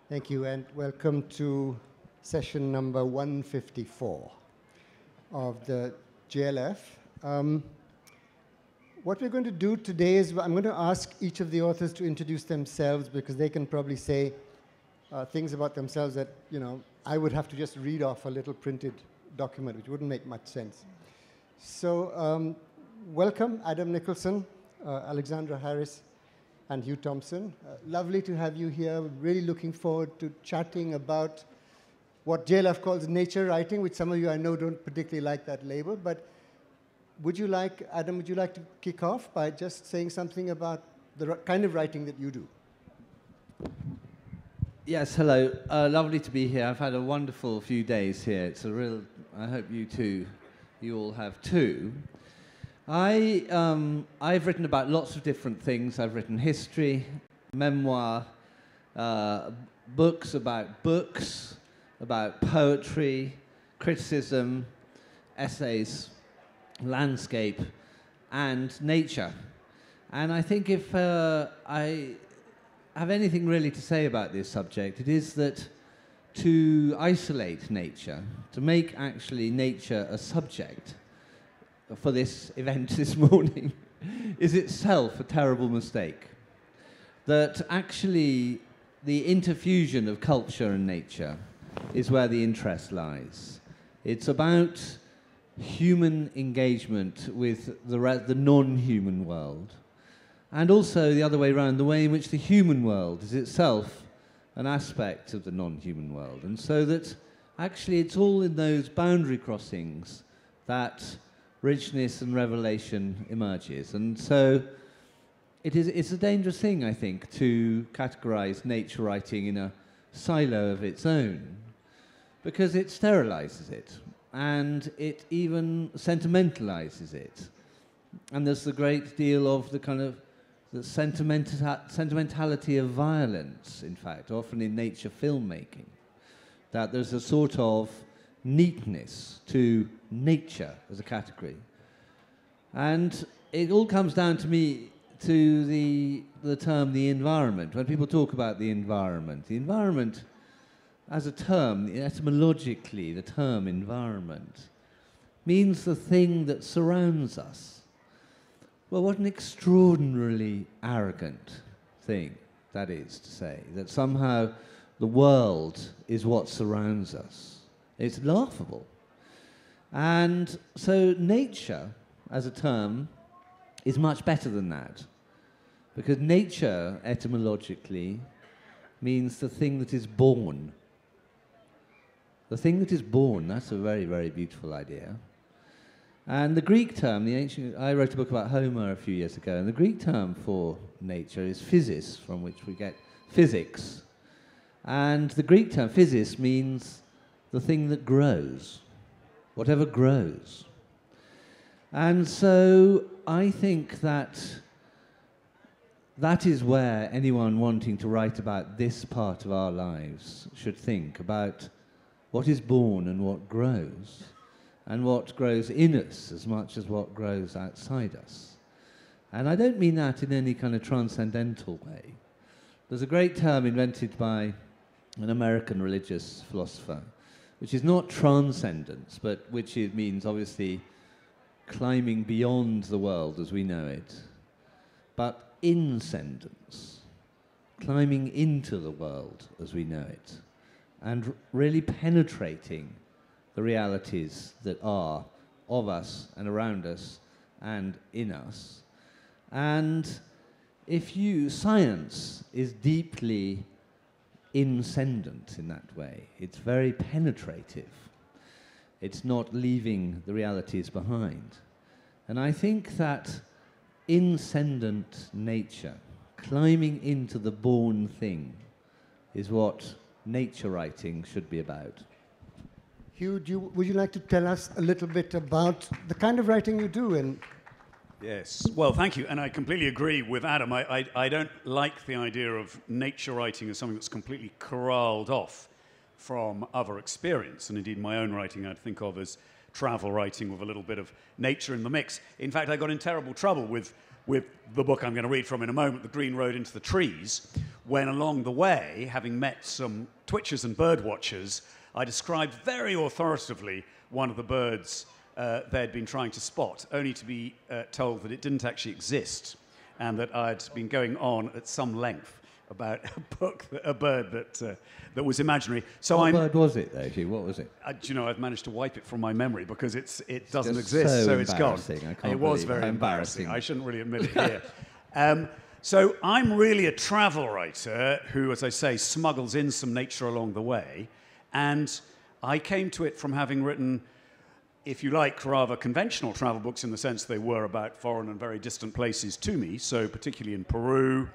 Thank you, and welcome to session number 154 of the JLF. What we're going to do today is I'm going to ask each of the authors to introduce themselves, because they can probably say things about themselves that, you know, I would have to just read off a little printed document, which wouldn't make much sense. So welcome, Adam Nicolson, Alexandra Harris, and Hugh Thomson. Lovely to have you here. Really looking forward to chatting about what JLF calls nature writing, which some of you I know don't particularly like that label. But would you like, Adam, would you like to kick off by just saying something about the kind of writing that you do? Yes, hello. Lovely to be here. I've had a wonderful few days here. It's a real, I hope you all have too. I've written about lots of different things. I've written history, memoir, books, about poetry, criticism, essays, landscape, and nature. And I think if I have anything really to say about this subject, it is that to isolate nature, to make actually nature a subject for this event this morning, is itself a terrible mistake. That actually the interfusion of culture and nature is where the interest lies. It's about human engagement with the non-human world, and also the other way around, the way in which the human world is itself an aspect of the non-human world. And so that actually it's all in those boundary crossings that richness and revelation emerges. And so it's a dangerous thing, I think, to categorize nature writing in a silo of its own, because it sterilizes it, and it even sentimentalizes it. And there's a great deal of the kind of the sentimentality of violence, in fact, often in nature filmmaking, that there's a sort of neatness to nature as a category. And it all comes down to me to the term the environment. When people talk about the environment as a term, etymologically, the term environment means the thing that surrounds us. Well, what an extraordinarily arrogant thing that is to say, that somehow the world is what surrounds us. It's laughable. And so nature, as a term, is much better than that. Because nature, etymologically, means the thing that is born. The thing that is born, that's a very, very beautiful idea. And the Greek term, I wrote a book about Homer a few years ago, and the Greek term for nature is physis, from which we get physics. And the Greek term, physis, means the thing that grows, whatever grows. And so I think that that is where anyone wanting to write about this part of our lives should think about what is born and what grows in us as much as what grows outside us. And I don't mean that in any kind of transcendental way. There's a great term invented by an American religious philosopher, which is not transcendence, but which it means obviously climbing beyond the world as we know it, but inscendence, climbing into the world as we know it, and really penetrating the realities that are of us and around us and in us. And science is deeply incendent in that way. It's very penetrative. It's not leaving the realities behind. And I think that incendent nature, climbing into the born thing, is what nature writing should be about. Hugh, would you like to tell us a little bit about the kind of writing you do? And yes, well, thank you. And I completely agree with Adam. I don't like the idea of nature writing as something that's completely corralled off from other experience. And indeed, my own writing I'd think of as travel writing with a little bit of nature in the mix. In fact, I got in terrible trouble with the book I'm going to read from in a moment, The Green Road into the Trees, when along the way, having met some twitchers and bird watchers, I described very authoritatively one of the birds they'd been trying to spot, only to be told that it didn't actually exist, and that I'd been going on at some length about a bird that was imaginary. So what bird was it, though, Hugh? What was it? Do you know, I've managed to wipe it from my memory because it doesn't exist, so it's gone. It was very embarrassing. I shouldn't really admit it here. So I'm really a travel writer who, as I say, smuggles in some nature along the way, and I came to it from having written, if you like, rather conventional travel books in the sense they were about foreign and very distant places to me, so particularly in Peru.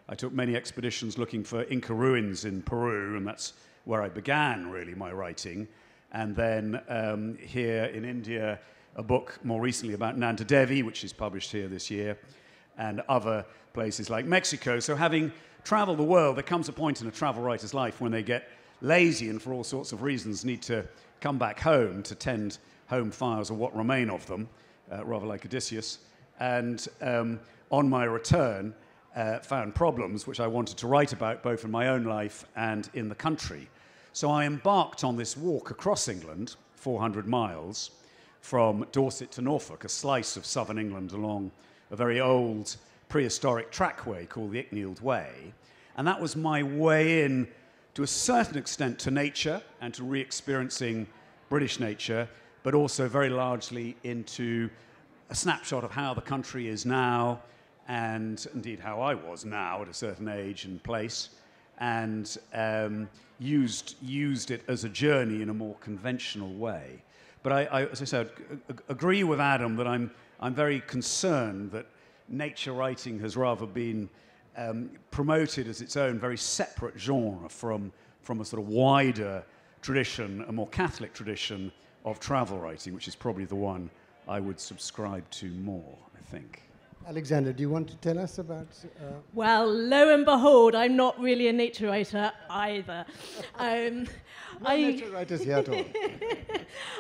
I took many expeditions looking for Inca ruins in Peru, and that's where I began, really, my writing. And then here in India, a book more recently about Nanda Devi, which is published here this year, and other places like Mexico. So having traveled the world, there comes a point in a travel writer's life when they get lazy and for all sorts of reasons need to come back home to tend home fires or what remain of them, rather like Odysseus. And on my return, found problems which I wanted to write about both in my own life and in the country. So I embarked on this walk across England, 400 miles, from Dorset to Norfolk, a slice of southern England along a very old prehistoric trackway called the Icknield Way. And that was my way in, to a certain extent, to nature and to re-experiencing British nature, but also very largely into a snapshot of how the country is now, and indeed how I was now at a certain age and place, and used it as a journey in a more conventional way. But I, as I said, agree with Adam that I'm very concerned that nature writing has rather been promoted as its own very separate genre from a sort of wider tradition, a more Catholic tradition of travel writing, which is probably the one I would subscribe to more, I think. Alexandra, do you want to tell us about... Well, lo and behold, I'm not really a nature writer either. No nature writers here at all.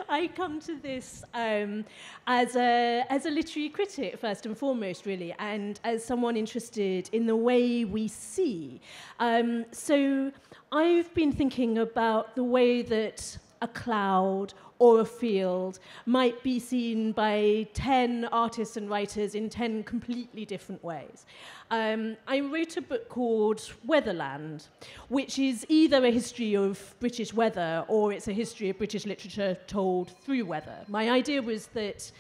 I come to this as a literary critic, first and foremost, really, and as someone interested in the way we see. So I've been thinking about the way that a cloud or a field might be seen by 10 artists and writers in 10 completely different ways. I wrote a book called Weatherland, which is either a history of British weather or it's a history of British literature told through weather. My idea was that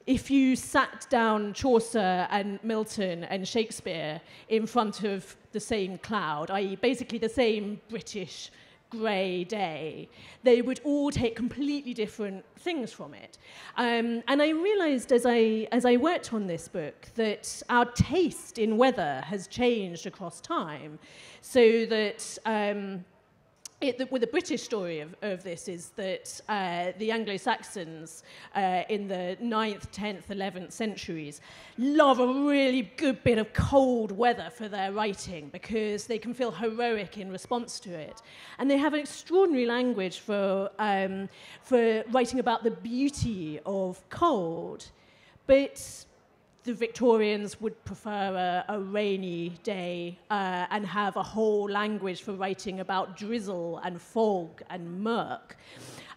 if you sat down Chaucer and Milton and Shakespeare in front of the same cloud, i.e. basically the same British grey day, they would all take completely different things from it. And I realised as I worked on this book that our taste in weather has changed across time, so that with the British story of this is that the Anglo-Saxons in the 9th, 10th, 11th centuries love a really good bit of cold weather for their writing because they can feel heroic in response to it. And they have an extraordinary language for writing about the beauty of cold. But the Victorians would prefer a rainy day and have a whole language for writing about drizzle and fog and murk.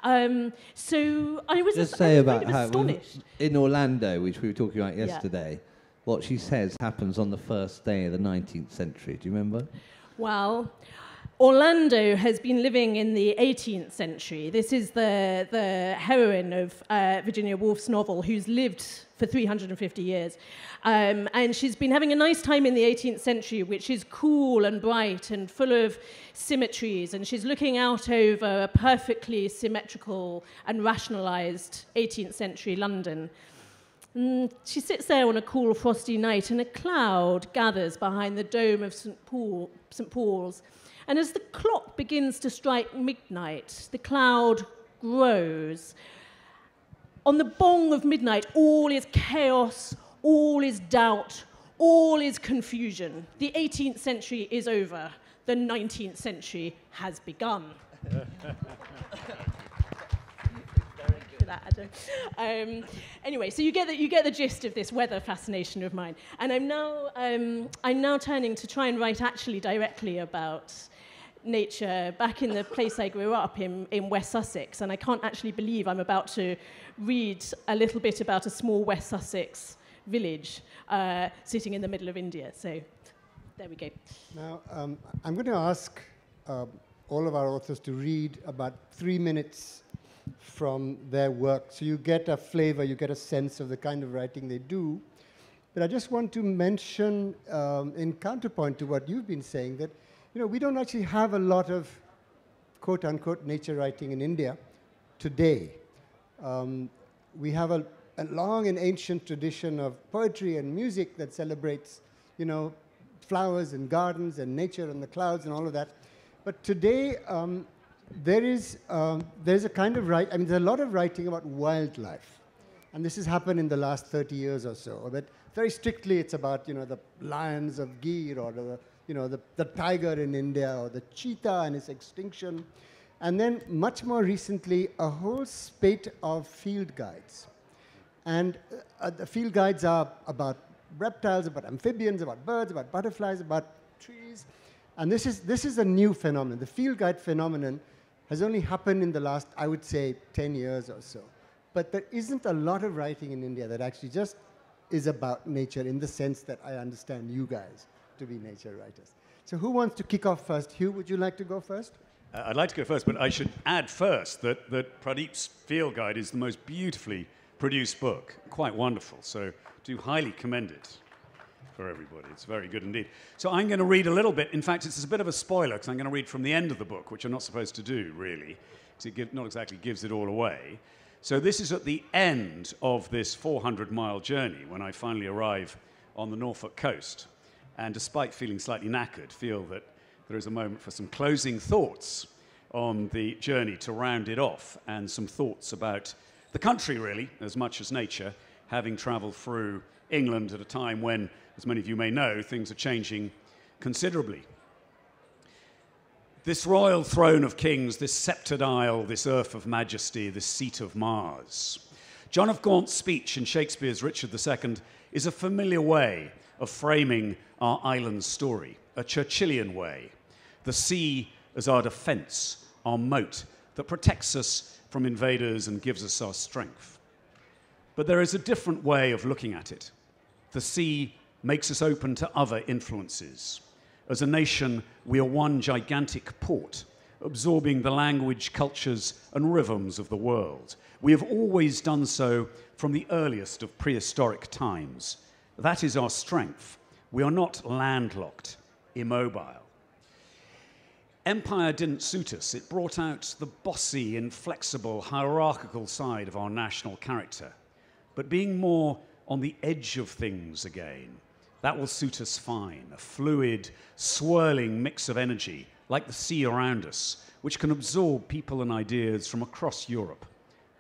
So I was just say about kind of astonished. In Orlando, which we were talking about yesterday, what she says happens on the first day of the 19th century. Do you remember? Well, Orlando has been living in the 18th century. This is the heroine of Virginia Woolf's novel, who's lived for 350 years. And she's been having a nice time in the 18th century, which is cool and bright and full of symmetries. And she's looking out over a perfectly symmetrical and rationalized 18th century London. And she sits there on a cool, frosty night, and a cloud gathers behind the dome of St. Paul's. And as the clock begins to strike midnight, the cloud grows. On the bong of midnight, all is chaos, all is doubt, all is confusion. The 18th century is over. The 19th century has begun. that, Adam. Anyway, so you get the gist of this weather fascination of mine. And I'm now turning to try and write actually directly about nature back in the place I grew up in West Sussex. And I can't actually believe I'm about to read a little bit about a small West Sussex village sitting in the middle of India. So there we go. Now, I'm going to ask all of our authors to read about 3 minutes from their work. So you get a flavor, you get a sense of the kind of writing they do. But I just want to mention, in counterpoint to what you've been saying, that we don't actually have a lot of quote-unquote nature writing in India today. We have a long and ancient tradition of poetry and music that celebrates, flowers and gardens and nature and the clouds and all of that. But today, there's a kind of there's a lot of writing about wildlife. And this has happened in the last 30 years or so. But very strictly, it's about, the lions of Gir or the tiger in India or the cheetah and its extinction. And then much more recently, a whole spate of field guides. And the field guides are about reptiles, about amphibians, about birds, about butterflies, about trees. And this is a new phenomenon. The field guide phenomenon has only happened in the last, I would say, 10 years or so. But there isn't a lot of writing in India that actually just is about nature in the sense that I understand you guys to be nature writers. So who wants to kick off first? Hugh, would you like to go first? I'd like to go first, but I should add first that Pradip's field guide is the most beautifully produced book. Quite wonderful. So do highly commend it for everybody. It's very good indeed. So I'm going to read a little bit. In fact, it's a bit of a spoiler because I'm going to read from the end of the book, which I'm not supposed to do, really, because it not exactly gives it all away. So this is at the end of this 400-mile journey when I finally arrive on the Norfolk coast. And despite feeling slightly knackered, feel that there is a moment for some closing thoughts on the journey to round it off and some thoughts about the country, really, as much as nature, having travelled through England at a time when, as many of you may know, things are changing considerably. This royal throne of kings, this sceptred isle, this earth of majesty, this seat of Mars. John of Gaunt's speech in Shakespeare's Richard II is a familiar way of framing our island's story, a Churchillian way. The sea as our defence, our moat that protects us from invaders and gives us our strength. But there is a different way of looking at it. The sea makes us open to other influences. As a nation, we are one gigantic port, absorbing the language, cultures, and rhythms of the world. We have always done so from the earliest of prehistoric times. That is our strength. We are not landlocked, immobile. Empire didn't suit us. It brought out the bossy, inflexible, hierarchical side of our national character. But being more on the edge of things again, that will suit us fine. A fluid, swirling mix of energy, like the sea around us, which can absorb people and ideas from across Europe,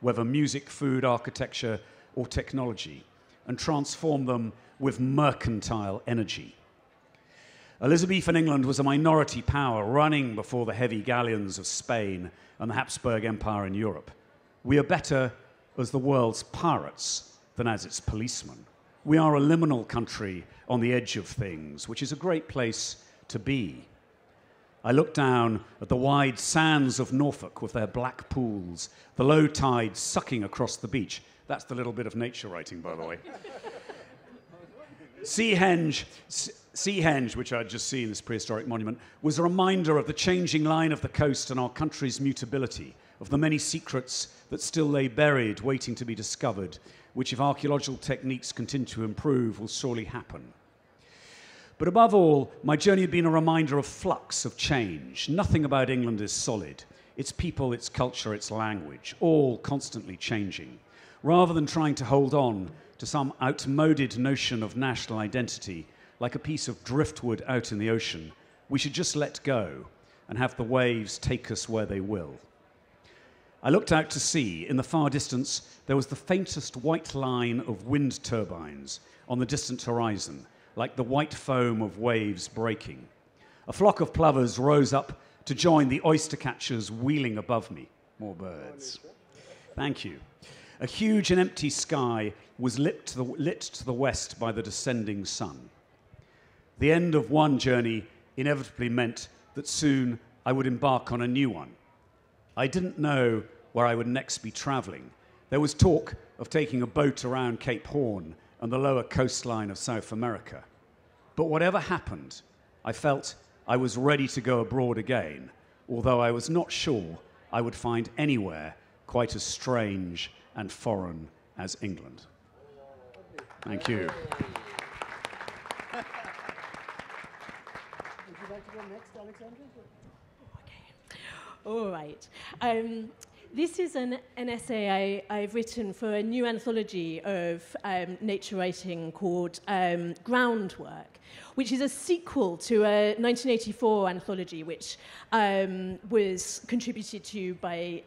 whether music, food, architecture, or technology, and transform them with mercantile energy. Elizabethan England was a minority power running before the heavy galleons of Spain and the Habsburg Empire in Europe. We are better as the world's pirates than as its policemen. We are a liminal country on the edge of things, which is a great place to be. I look down at the wide sands of Norfolk with their black pools, the low tide sucking across the beach. That's the little bit of nature writing, by the way. Seahenge, which I'd just seen, this prehistoric monument, was a reminder of the changing line of the coast and our country's mutability, of the many secrets that still lay buried, waiting to be discovered, which, if archaeological techniques continue to improve, will surely happen. But above all, my journey had been a reminder of flux, of change. Nothing about England is solid. Its people, its culture, its language, all constantly changing. Rather than trying to hold on to some outmoded notion of national identity, like a piece of driftwood out in the ocean, we should just let go and have the waves take us where they will. I looked out to sea. In the far distance, there was the faintest white line of wind turbines on the distant horizon, like the white foam of waves breaking. A flock of plovers rose up to join the oyster catchers wheeling above me. More birds. Thank you. A huge and empty sky was lit to the west by the descending sun. The end of one journey inevitably meant that soon I would embark on a new one. I didn't know where I would next be travelling. There was talk of taking a boat around Cape Horn and the lower coastline of South America. But whatever happened, I felt I was ready to go abroad again, although I was not sure I would find anywhere quite as strange and foreign as England. Thank you. Would you like to go next, Alexandra? Okay. All right. This is an essay I've written for a new anthology of nature writing called Groundwork, which is a sequel to a 1984 anthology which was contributed to by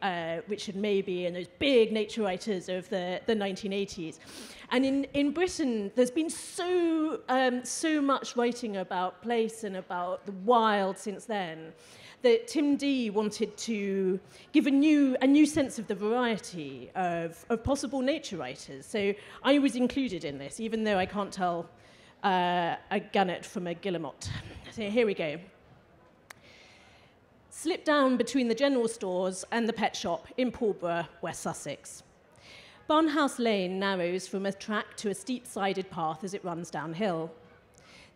Richard Mabey and those big nature writers of the 1980s. And in Britain, there's been so much writing about place and about the wild since then, that Tim Dee wanted to give a new sense of the variety of possible nature writers. So I was included in this, even though I can't tell a gannet from a guillemot. So here we go. Slip down between the general stores and the pet shop in Pulborough, West Sussex. Barnhouse Lane narrows from a track to a steep-sided path as it runs downhill.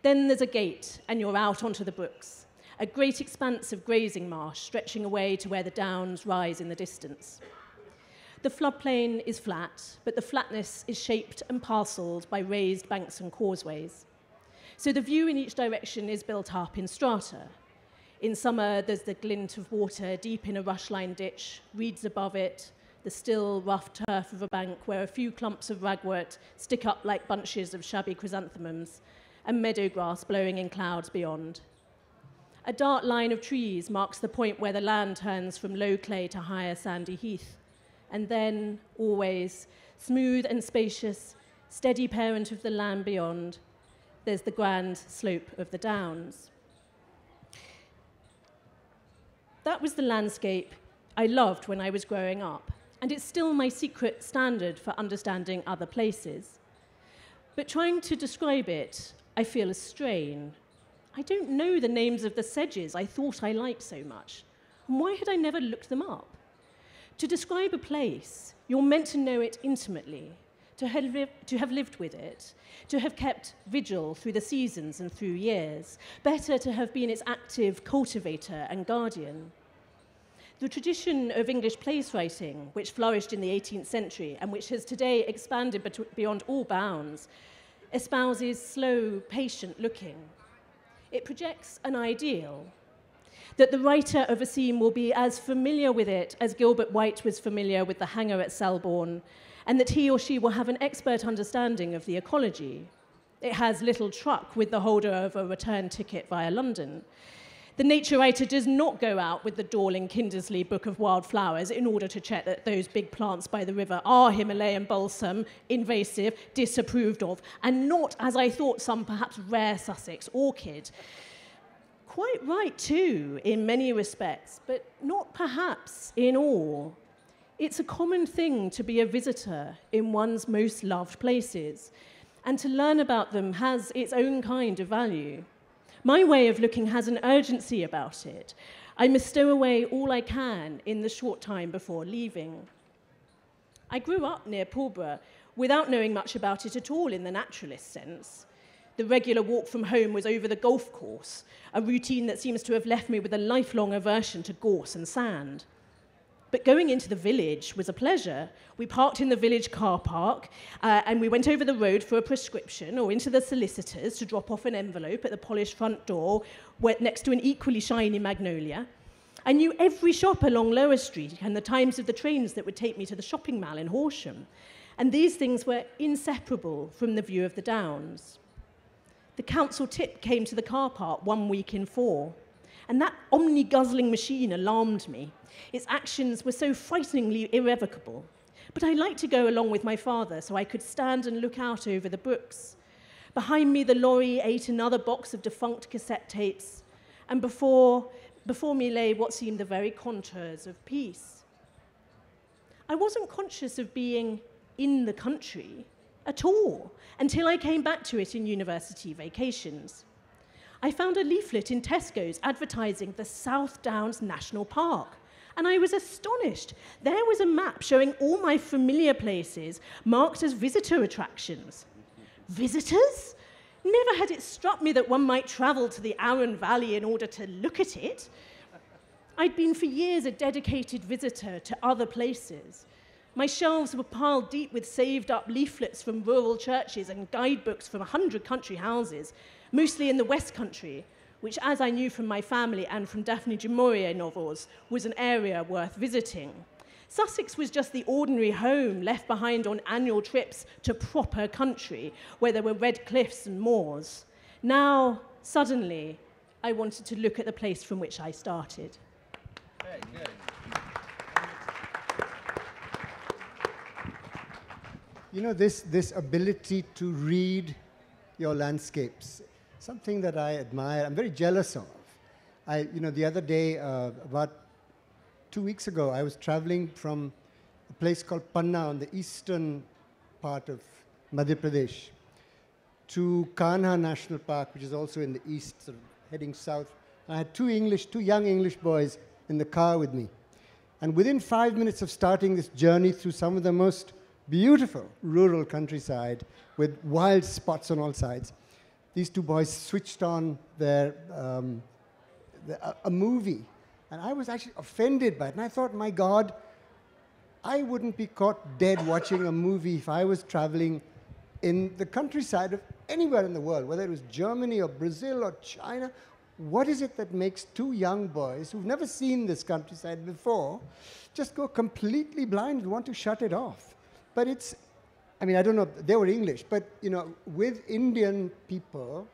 Then there's a gate, and you're out onto the brooks. A great expanse of grazing marsh stretching away to where the downs rise in the distance. The floodplain is flat, but the flatness is shaped and parcelled by raised banks and causeways. So the view in each direction is built up in strata. In summer, there's the glint of water deep in a rush-lined ditch, reeds above it, the still, rough turf of a bank where a few clumps of ragwort stick up like bunches of shabby chrysanthemums, and meadow grass blowing in clouds beyond. A dark line of trees marks the point where the land turns from low clay to higher sandy heath. And then, always, smooth and spacious, steady parent of the land beyond, there's the grand slope of the downs. That was the landscape I loved when I was growing up, and it's still my secret standard for understanding other places. But trying to describe it, I feel a strain. I don't know the names of the sedges I thought I liked so much. And why had I never looked them up? To describe a place, you're meant to know it intimately, to have lived with it, to have kept vigil through the seasons and through years, better to have been its active cultivator and guardian. The tradition of English place writing, which flourished in the 18th century and which has today expanded beyond all bounds, espouses slow, patient looking. It projects an ideal, that the writer of a scene will be as familiar with it as Gilbert White was familiar with the hangar at Selborne, and that he or she will have an expert understanding of the ecology. It has little truck with the holder of a return ticket via London. The nature writer does not go out with the Dorling Kindersley Book of Wildflowers in order to check that those big plants by the river are Himalayan balsam, invasive, disapproved of, and not, as I thought, some perhaps rare Sussex orchid. Quite right, too, in many respects, but not perhaps in all. It's a common thing to be a visitor in one's most loved places, and to learn about them has its own kind of value. My way of looking has an urgency about it. I must stow away all I can in the short time before leaving. I grew up near Pulborough without knowing much about it at all in the naturalist sense. The regular walk from home was over the golf course, a routine that seems to have left me with a lifelong aversion to gorse and sand. But going into the village was a pleasure. We parked in the village car park, and we went over the road for a prescription or into the solicitor's to drop off an envelope at the polished front door next to an equally shiny magnolia. I knew every shop along Lower Street and the times of the trains that would take me to the shopping mall in Horsham. And these things were inseparable from the view of the Downs. The council tip came to the car park 1 week in 4. And that omni-guzzling machine alarmed me. Its actions were so frighteningly irrevocable. But I liked to go along with my father so I could stand and look out over the brooks. Behind me, the lorry ate another box of defunct cassette tapes. And before me lay what seemed the very contours of peace. I wasn't conscious of being in the country at all until I came back to it in university vacations. I found a leaflet in Tesco's advertising the South Downs National Park, and I was astonished. There was a map showing all my familiar places marked as visitor attractions. Visitors? Never had it struck me that one might travel to the Arun Valley in order to look at it. I'd been for years a dedicated visitor to other places. My shelves were piled deep with saved-up leaflets from rural churches and guidebooks from 100 country houses, mostly in the West Country, which, as I knew from my family and from Daphne du Maurier novels, was an area worth visiting. Sussex was just the ordinary home left behind on annual trips to proper country, where there were red cliffs and moors. Now, suddenly, I wanted to look at the place from which I started. Very good. You know, this ability to read your landscapes, something that I admire, I'm very jealous of. The other day, about 2 weeks ago, I was traveling from a place called Panna on the eastern part of Madhya Pradesh to Kanha National Park, which is also in the east, sort of heading south. I had two young English boys in the car with me. And within 5 minutes of starting this journey through some of the most beautiful rural countryside with wild spots on all sides, these two boys switched on a movie. And I was actually offended by it. And I thought, my God, I wouldn't be caught dead watching a movie if I was traveling in the countryside of anywhere in the world, whether it was Germany or Brazil or China. What is it that makes two young boys who've never seen this countryside before just go completely blind and want to shut it off? But I don't know, they were English, but, with Indian people,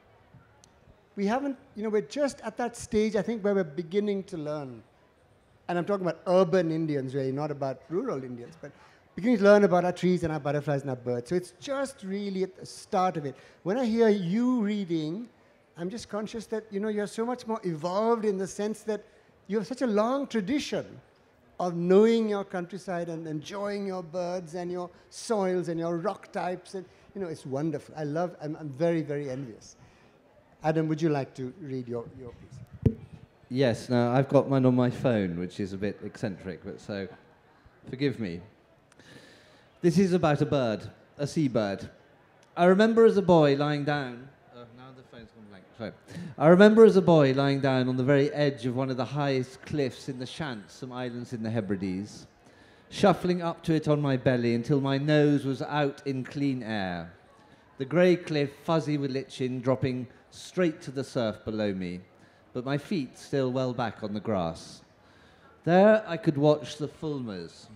we haven't, we're just at that stage, I think, where we're beginning to learn. And I'm talking about urban Indians, really, not about rural Indians, but beginning to learn about our trees and our butterflies and our birds. So it's just really at the start of it. When I hear you reading, I'm just conscious that, you're so much more evolved in the sense that you have such a long tradition of knowing your countryside and enjoying your birds and your soils and your rock types. And, it's wonderful. I'm very, very envious. Adam, would you like to read your piece? Yes, now I've got mine on my phone, which is a bit eccentric, but so forgive me. This is about a bird, a seabird. I remember as a boy lying down... Oh, now the phone's gone blank. Sorry. I remember as a boy lying down on the very edge of one of the highest cliffs in the Shants, some islands in the Hebrides, shuffling up to it on my belly until my nose was out in clean air. The grey cliff, fuzzy with lichen, dropping straight to the surf below me, but my feet still well back on the grass. There I could watch the fulmars.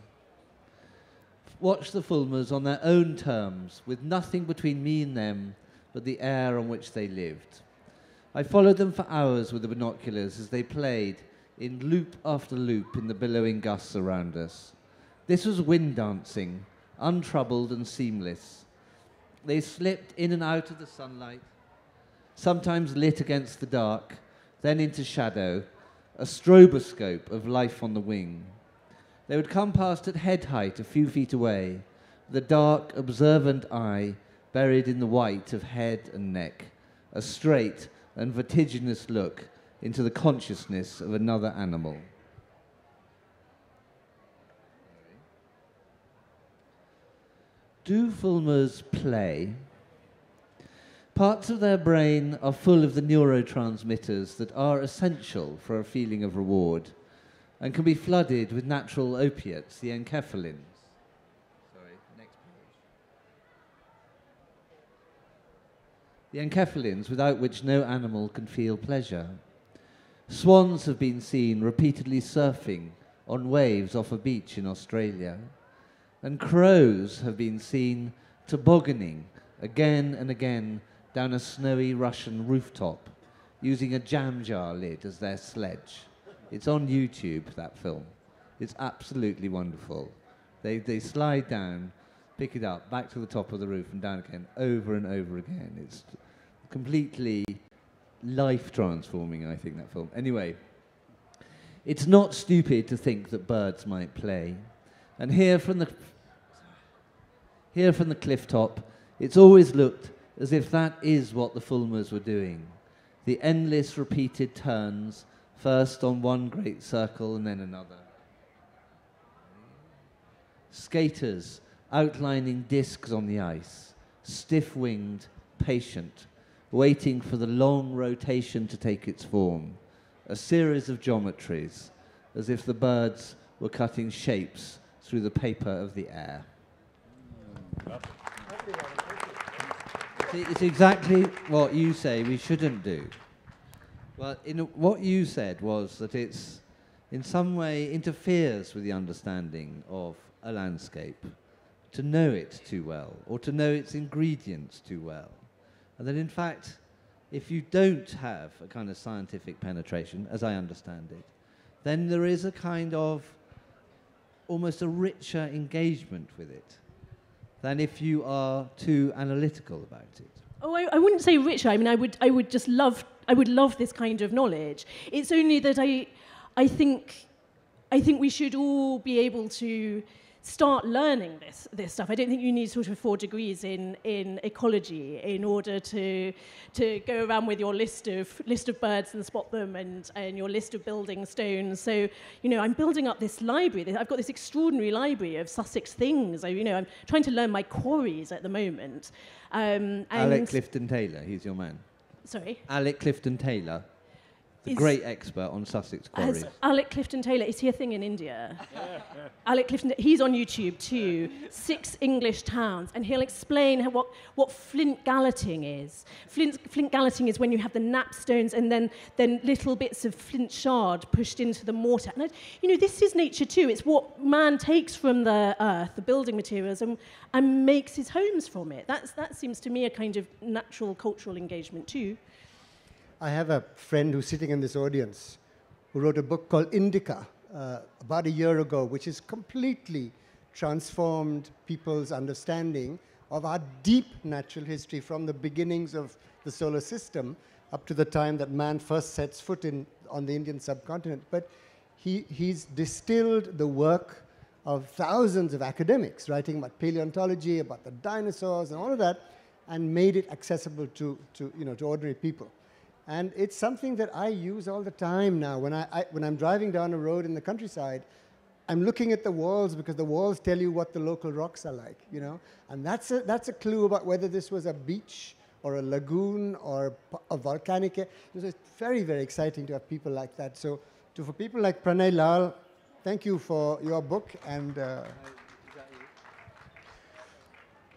Watch the fulmars on their own terms, with nothing between me and them but the air on which they lived. I followed them for hours with the binoculars as they played in loop after loop in the billowing gusts around us. This was wind dancing, untroubled and seamless. They slipped in and out of the sunlight, sometimes lit against the dark, then into shadow, a stroboscope of life on the wing. They would come past at head height a few feet away, the dark, observant eye buried in the white of head and neck, a straight and vertiginous look into the consciousness of another animal. Do fulmars play? Parts of their brain are full of the neurotransmitters that are essential for a feeling of reward and can be flooded with natural opiates, the enkephalins. Sorry, next page. The enkephalins, without which no animal can feel pleasure. Swans have been seen repeatedly surfing on waves off a beach in Australia, and crows have been seen tobogganing again and again down a snowy Russian rooftop, using a jam jar lid as their sledge. It's on YouTube, that film. It's absolutely wonderful. They slide down, pick it up, back to the top of the roof and down again, over and over again. It's completely life-transforming, I think, that film. Anyway, it's not stupid to think that birds might play. And here from the cliff top, it's always looked as if that is what the Fulmers were doing. The endless repeated turns, first on one great circle and then another. Skaters outlining discs on the ice, stiff-winged, patient, waiting for the long rotation to take its form. A series of geometries, as if the birds were cutting shapes through the paper of the air. It's exactly what you say we shouldn't do. Well, what you said was that it's in some way interferes with the understanding of a landscape, to know it too well, or to know its ingredients too well. And that in fact, if you don't have a kind of scientific penetration, as I understand it, then there is a kind of almost a richer engagement with it than if you are too analytical about it. Oh, I wouldn't say richer. I mean, I would just love, I would love this kind of knowledge. It's only that I think we should all be able to start learning this stuff. I don't think you need sort of 4 degrees in ecology in order to go around with your list of birds and spot them and your list of building stones. So, you know, I'm building up this library. I've got this extraordinary library of Sussex things. I'm trying to learn my quarries at the moment. Alec Clifton Taylor, he's your man. Sorry? Alec Clifton Taylor, the great expert on Sussex quarries. Alec Clifton Taylor, is he a thing in India? Alec Clifton, he's on YouTube too. 6 English towns, and he'll explain what flint galleting is. Flint galleting is when you have the napstones and then little bits of flint shard pushed into the mortar. And this is nature too. It's what man takes from the earth, the building materials, and makes his homes from it. That seems to me a kind of natural cultural engagement too. I have a friend who's sitting in this audience who wrote a book called Indica about a year ago, which has completely transformed people's understanding of our deep natural history from the beginnings of the solar system up to the time that man first sets foot on the Indian subcontinent. But he's distilled the work of thousands of academics writing about paleontology, about the dinosaurs and all of that, and made it accessible to ordinary people. And it's something that I use all the time now. When I'm driving down a road in the countryside, I'm looking at the walls because the walls tell you what the local rocks are like, And that's a clue about whether this was a beach or a lagoon or a volcanic. It's very, very exciting to have people like that. So for people like Pranay Lal, thank you for your book. And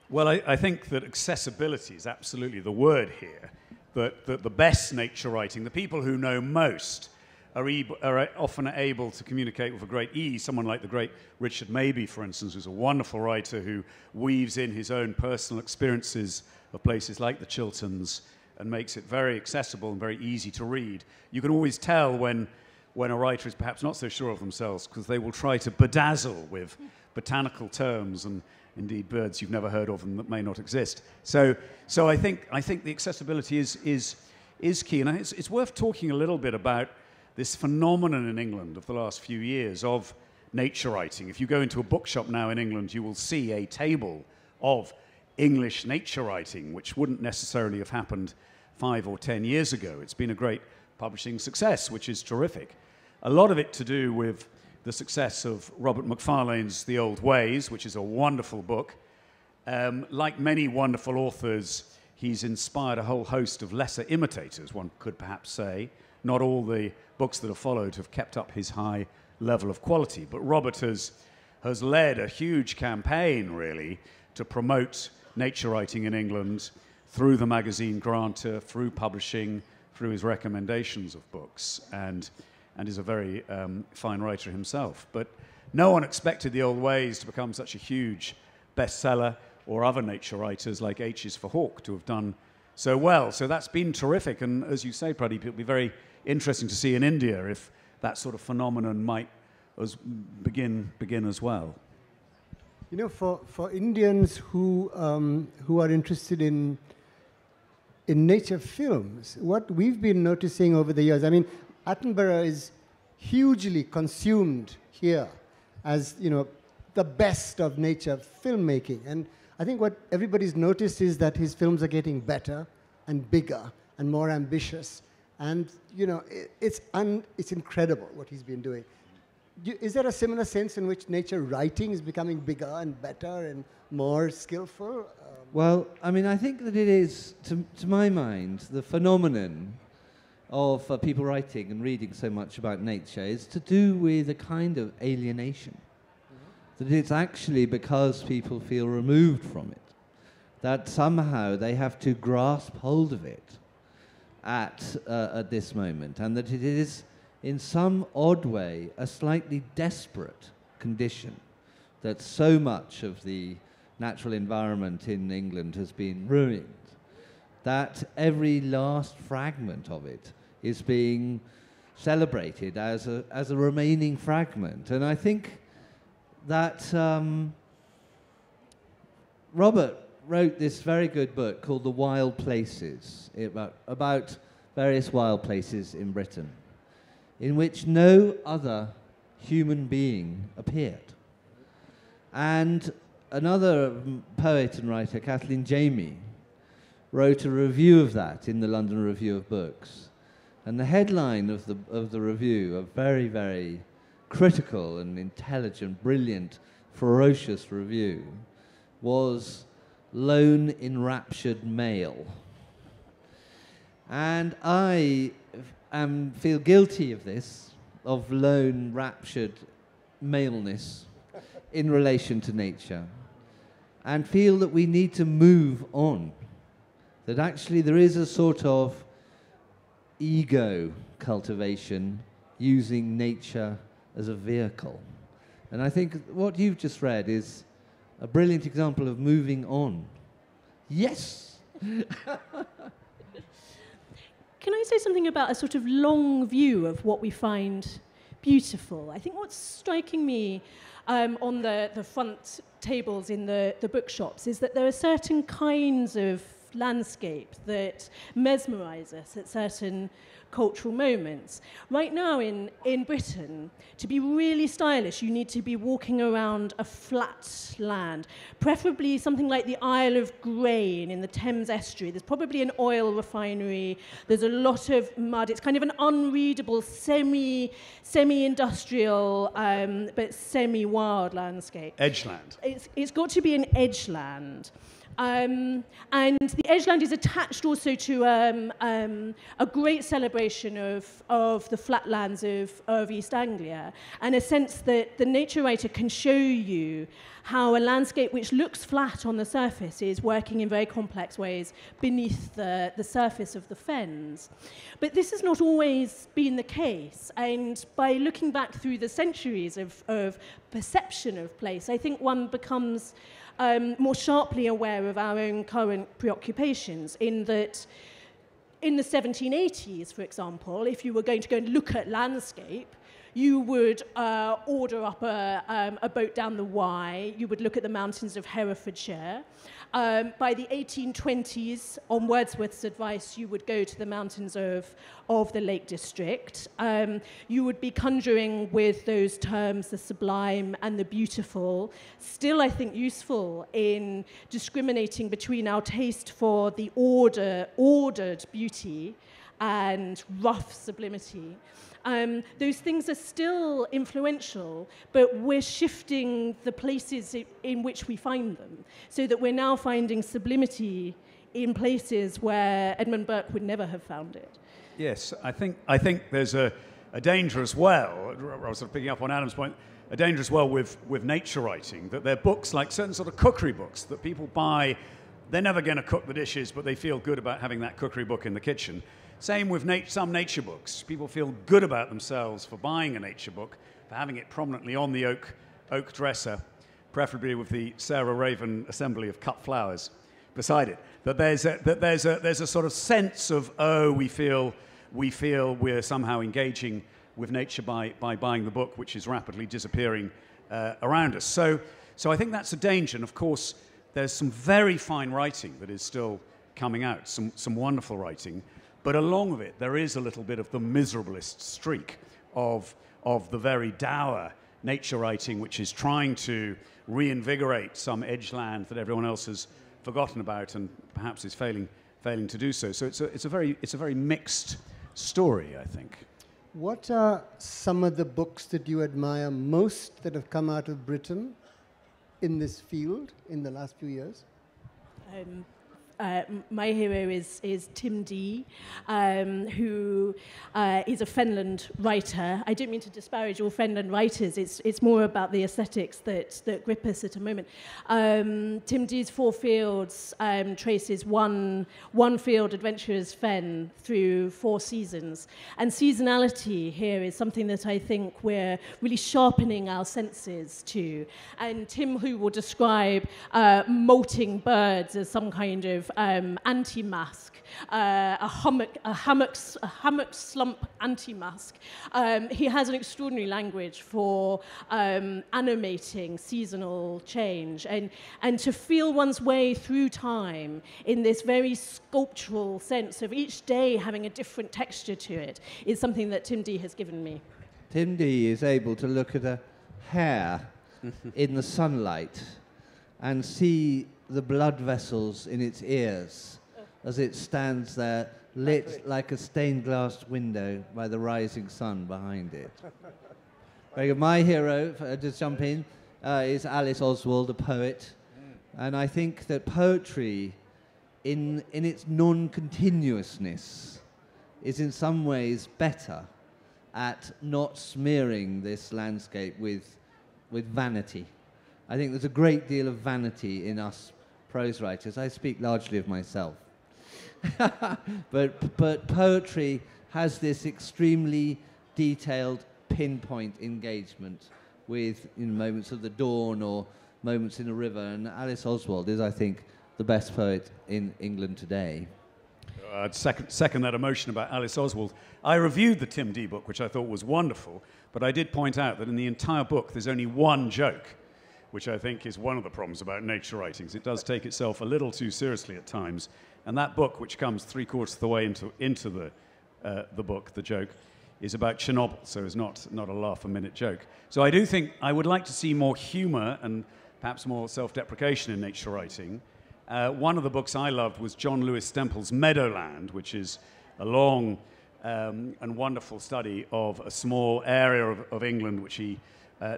well, I think that accessibility is absolutely the word here. That the best nature writing, the people who know most, are often able to communicate with a great ease. Someone like the great Richard Mabey, for instance, who's a wonderful writer who weaves in his own personal experiences of places like the Chilterns and makes it very accessible and very easy to read. You can always tell when a writer is perhaps not so sure of themselves because they will try to bedazzle with botanical terms and indeed birds you've never heard of and that may not exist. So I think the accessibility is key. And it's worth talking a little bit about this phenomenon in England of the last few years of nature writing. If you go into a bookshop now in England, you will see a table of English nature writing, which wouldn't necessarily have happened 5 or 10 years ago. It's been a great publishing success, which is terrific. A lot of it to do with the success of Robert Macfarlane's The Old Ways, which is a wonderful book. Like many wonderful authors, he's inspired a whole host of lesser imitators, one could perhaps say. Not all the books that have followed have kept up his high level of quality, but Robert has led a huge campaign, really, to promote nature writing in England through the magazine Granter, through publishing, through his recommendations of books, and is a very fine writer himself. But no one expected The Old Ways to become such a huge bestseller, or other nature writers like H is for Hawke to have done so well. So that's been terrific, and as you say, Pradip, it'll be very interesting to see in India if that sort of phenomenon might begin as well. For Indians who are interested in nature films, what we've been noticing over the years, Attenborough is hugely consumed here as, the the best of nature filmmaking. And I think what everybody's noticed is that his films are getting better and bigger and more ambitious. And, you know, it's incredible what he's been doing. Is there a similar sense in which nature writing is becoming bigger and better and more skillful? Well, I mean, I think that it is, to my mind, the phenomenon of people writing and reading so much about nature is to do with a kind of alienation. That it's actually because people feel removed from it, that somehow they have to grasp hold of it at this moment, and that it is, in some odd way, a slightly desperate condition, that so much of the natural environment in England has been ruined, that every last fragment of it is being celebrated as a remaining fragment. And I think that Robert wrote this very good book called The Wild Places, about various wild places in Britain, in which no other human being appeared. And another poet and writer, Kathleen Jamie, wrote a review of that in the London Review of Books. And the headline of the review, a very, very critical and intelligent, brilliant, ferocious review, was "Lone Enraptured Male." And I feel guilty of this, of lone raptured maleness in relation to nature, and feel that we need to move on, that actually there is a sort of ego cultivation using nature as a vehicle. And I think what you've just read is a brilliant example of moving on. Yes! Can I say something about a sort of long view of what we find beautiful? I think what's striking me on the front tables in the bookshops is that there are certain kinds of landscape that mesmerize us at certain cultural moments. Right now in Britain, to be really stylish, you need to be walking around a flat land, preferably something like the Isle of Grain in the Thames estuary. There's probably an oil refinery. There's a lot of mud. It's kind of an unreadable, semi-industrial, but semi-wild landscape. Edgeland. It's got to be an edgeland. And the edgeland is attached also to a great celebration of the flatlands of East Anglia, and a sense that the nature writer can show you how a landscape which looks flat on the surface is working in very complex ways beneath the surface of the fens. But this has not always been the case, and by looking back through the centuries of perception of place, I think one becomes more sharply aware of our own current preoccupations, in that in the 1780s, for example, if you were going to go and look at landscape, you would order up a boat down the Wye, you would look at the mountains of Herefordshire. By the 1820s, on Wordsworth's advice, you would go to the mountains of the Lake District. You would be conjuring with those terms, the sublime and the beautiful, still, I think, useful in discriminating between our taste for the ordered beauty and rough sublimity. Those things are still influential, but we're shifting the places in which we find them, so that we're now finding sublimity in places where Edmund Burke would never have found it. Yes, I think there's a danger as well, I was sort of picking up on Adam's point, a danger as well with nature writing, that they're books like certain sort of cookery books that people buy. They're never going to cook the dishes, but they feel good about having that cookery book in the kitchen. Same with some nature books. People feel good about themselves for buying a nature book, for having it prominently on the oak dresser, preferably with the Sarah Raven assembly of cut flowers beside it. That there's a sort of sense of, oh, we feel we're somehow engaging with nature by buying the book, which is rapidly disappearing around us. So I think that's a danger. And of course, there's some very fine writing that is still coming out, some wonderful writing. But along with it, there is a little bit of the miserablest streak of the very dour nature writing which is trying to reinvigorate some edgeland that everyone else has forgotten about and perhaps is failing to do so. So it's a very mixed story, I think. What are some of the books that you admire most that have come out of Britain in this field in the last few years? My hero is Tim Dee, who is a Fenland writer. I don't mean to disparage all Fenland writers. It's more about the aesthetics that grip us at a moment. Tim Dee's Four Fields traces one field, Adventurers Fen, through 4 seasons. And seasonality here is something that I think we're really sharpening our senses to. And Tim, who will describe molting birds as some kind of anti-mask, a hammock slump anti-mask. He has an extraordinary language for animating seasonal change and to feel one's way through time in this very sculptural sense of each day having a different texture to it is something that Tim Dee has given me. Tim Dee is able to look at a hare in the sunlight and see the blood vessels in its ears as it stands there lit like a stained glass window by the rising sun behind it. Very good. My hero, just jump in, is Alice Oswald, a poet. And I think that poetry, in its non-continuousness, is in some ways better at not smearing this landscape with vanity. I think there's a great deal of vanity in us prose writers. I speak largely of myself. but poetry has this extremely detailed pinpoint engagement with moments of the dawn or moments in a river. And Alice Oswald is, I think, the best poet in England today. I'd second that emotion about Alice Oswald. I reviewed the Tim Dee book, which I thought was wonderful, but I did point out that in the entire book there's only one joke, which I think is one of the problems about nature writings. It does take itself a little too seriously at times. And that book, which comes 3/4 of the way into the book, the joke, is about Chernobyl, so it's not a laugh-a-minute joke. So I do think I would like to see more humour and perhaps more self-deprecation in nature writing. One of the books I loved was John Lewis Stempel's Meadowland, which is a long and wonderful study of a small area of England which he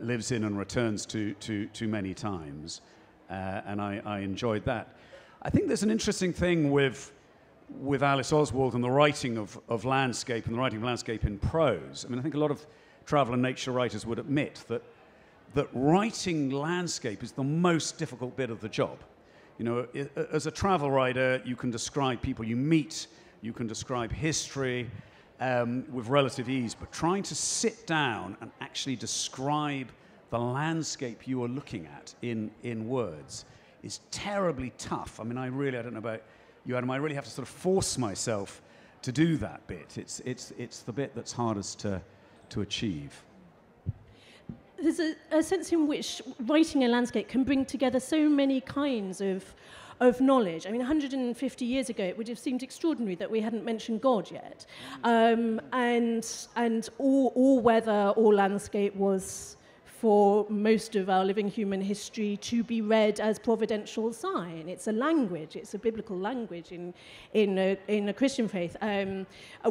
lives in and returns to many times, and I enjoyed that. I think there's an interesting thing with Alice Oswald and the writing of landscape and the writing of landscape in prose. I mean, I think a lot of travel and nature writers would admit that writing landscape is the most difficult bit of the job. You know, as a travel writer, you can describe people you meet, you can describe history with relative ease, but trying to sit down and actually describe the landscape you are looking at in words is terribly tough. I mean, I don't know about you, Adam, I really have to sort of force myself to do that bit. It's the bit that's hardest to achieve. There's a sense in which writing a landscape can bring together so many kinds of knowledge. I mean, 150 years ago, it would have seemed extraordinary that we hadn't mentioned God yet. And all weather, all landscape was, for most of our living human history, to be read as providential sign. It's a language. It's a biblical language in a Christian faith.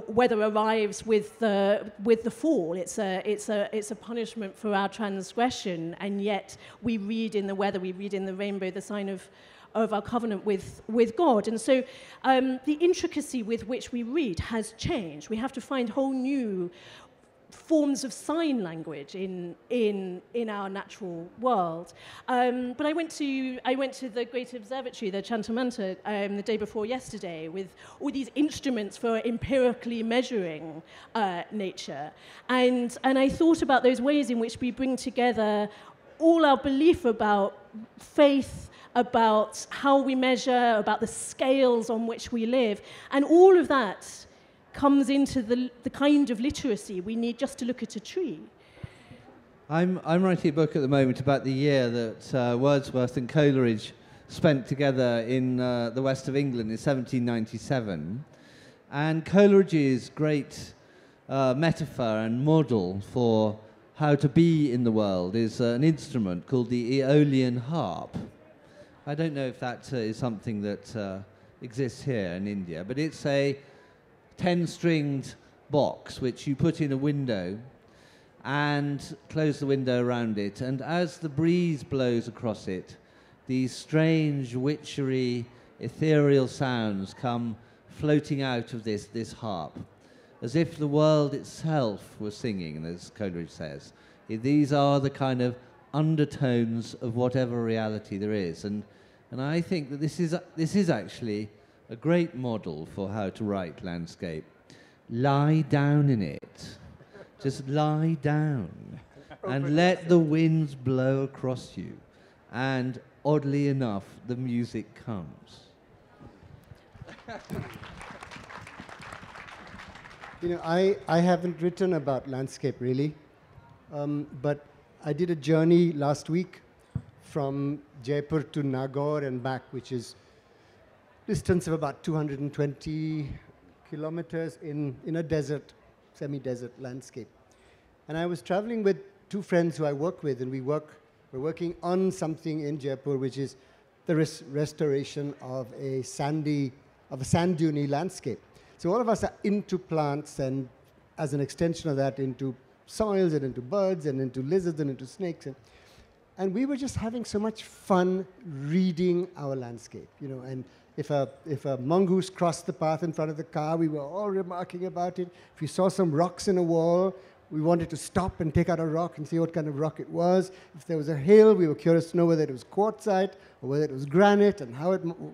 Weather arrives with the fall. It's a punishment for our transgression, and yet we read in the weather, we read in the rainbow, the sign of our covenant with God. And so the intricacy with which we read has changed. We have to find whole new forms of sign language in our natural world. But I went to the great observatory, the Chantamanta, the day before yesterday, with all these instruments for empirically measuring nature. And I thought about those ways in which we bring together all our belief about faith, about how we measure, about the scales on which we live. And all of that comes into the kind of literacy we need just to look at a tree. I'm writing a book at the moment about the year that Wordsworth and Coleridge spent together in the west of England in 1797. And Coleridge's great metaphor and model for how to be in the world is an instrument called the Eolian Harp. I don't know if that is something that exists here in India, but it's a 10-stringed box which you put in a window and close the window around it, and as the breeze blows across it, these strange, witchery, ethereal sounds come floating out of this harp, as if the world itself was singing, as Coleridge says. These are the kind of undertones of whatever reality there is, and I think that this is actually a great model for how to write landscape. Lie down in it. Just lie down and let the winds blow across you. And oddly enough, the music comes. You know, I haven't written about landscape really, but I did a journey last week from Jaipur to Nagaur and back, which is distance of about 220 kilometers in a desert, semi-desert landscape. And I was traveling with two friends who I work with, and we're working on something in Jaipur, which is the restoration of a sand dune landscape. So all of us are into plants, and as an extension of that, into soils and into birds and into lizards and into snakes. And we were just having so much fun reading our landscape, you know. And if a mongoose crossed the path in front of the car, we were all remarking about it. If we saw some rocks in a wall, we wanted to stop and take out a rock and see what kind of rock it was. If there was a hill, we were curious to know whether it was quartzite or whether it was granite and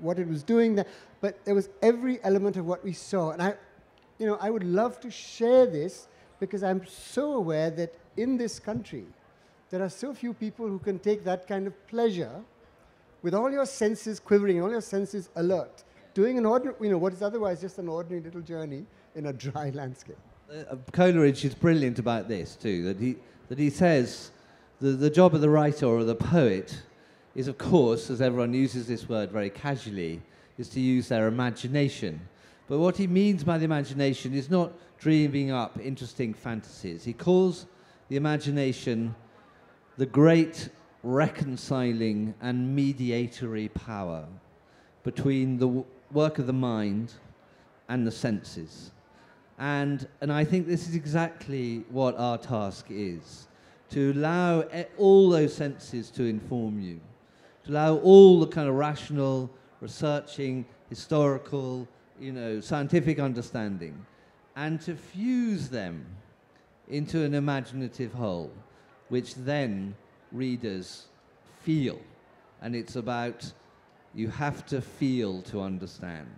what it was doing there. But there was every element of what we saw. And I would love to share this because I'm so aware that in this country, there are so few people who can take that kind of pleasure with all your senses quivering, all your senses alert, doing an ordinary, you know, what is otherwise just an ordinary little journey in a dry landscape. Coleridge is brilliant about this too, that he says the job of the writer or the poet is, of course, as everyone uses this word very casually, is to use their imagination. But what he means by the imagination is not dreaming up interesting fantasies. He calls the imagination the great reconciling and mediatory power between the work of the mind and the senses. And I think this is exactly what our task is, to allow all those senses to inform you, to allow all the kind of rational, researching, historical, you know, scientific understanding, and to fuse them into an imaginative whole, which then readers feel. And it's about, you have to feel to understand.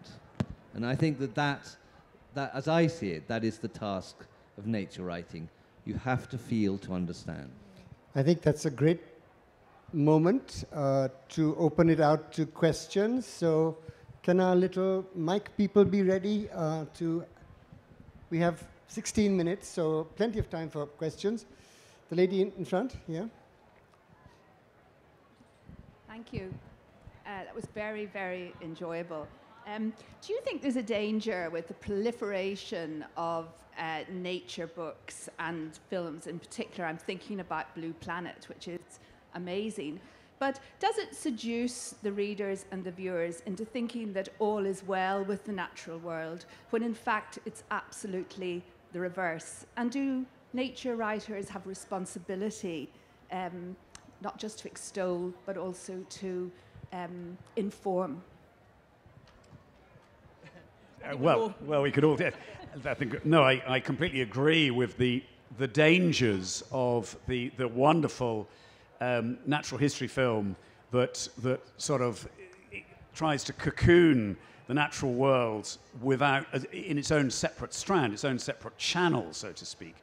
And I think that as I see it, that is the task of nature writing. You have to feel to understand. I think that's a great moment to open it out to questions. So can our little mic people be ready we have 16 minutes, so plenty of time for questions. The lady in front, yeah. Thank you. That was very, very enjoyable. Do you think there's a danger with the proliferation of nature books and films in particular? I'm thinking about Blue Planet, which is amazing. But does it seduce the readers and the viewers into thinking that all is well with the natural world, when in fact it's absolutely the reverse? And do nature writers have responsibility, not just to extol, but also to inform? Well, we could all. I think no. I completely agree with the dangers of the wonderful natural history film that sort of tries to cocoon the natural world without in its own separate strand, its own separate channel, so to speak,